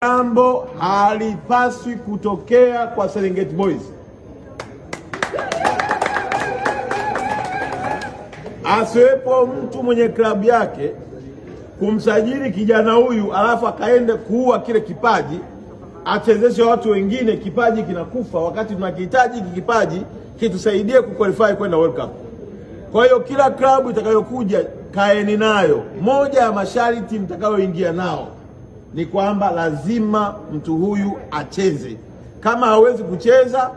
Jambo halipaswi kutokea kwa Serengeti Boys. Asiwepo mtu mwenye klabu yake kumsajili kijana huyu alafu akaende kuua kile kipaji, achezeshe watu wengine, kipaji kinakufa wakati tunakihitaji kipaji kitusaidie kuqualify kwenda World Cup. Kwa hiyo kila klabu itakayokuja kaeni nayo, moja ya masharti mtakayoingia nao ni kwamba lazima mtu huyu acheze. Kama hawezi kucheza,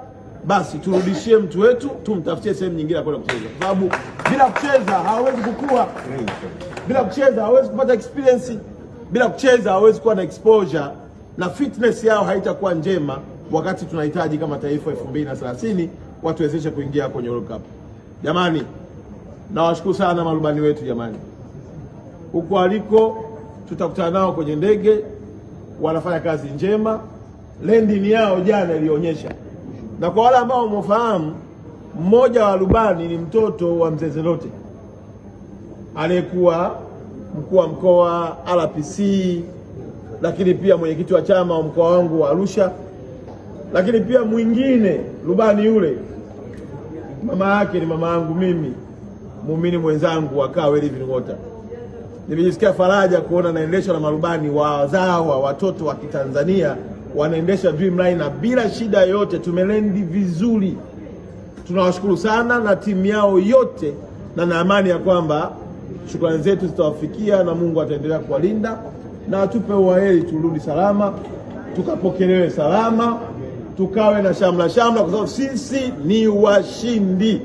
basi turudishie mtu wetu, tumtafutie sehemu nyingine kwenda kucheza, kwa sababu bila kucheza hawezi kukua, bila kucheza hawezi kupata experience, bila kucheza hawezi kuwa na exposure, na fitness yao haitakuwa njema wakati tunahitaji kama taifa 2030 watu wezeshe kuingia kwenye World Cup. Jamani, nawashukuru sana marubani wetu jamani. Huko aliko tutakutana nao kwenye ndege, wanafanya kazi njema. Landing yao jana ilionyesha. Na kwa wale ambao mfahamu, mmoja wa rubani ni mtoto wa Mzee Zelote aliyekuwa mkuu wa mkoa RPC, lakini pia mwenyekiti wa chama wa mkoa wangu wa Arusha, lakini pia mwingine rubani yule mama yake ni mama yangu mimi, muumini mwenzangu wa Kawe Living Water. Nimejisikia faraja kuona naendeshwa na marubani wazawa, watoto wa Kitanzania wanaendesha Dreamliner bila shida yoyote. Tumelendi vizuri, tunawashukuru sana na timu yao yote, na naamani ya kwamba shukrani zetu zitawafikia na Mungu ataendelea kuwalinda na atupe uheri, turudi salama, tukapokelewe salama, tukawe na shamla kwa sababu sisi ni washindi.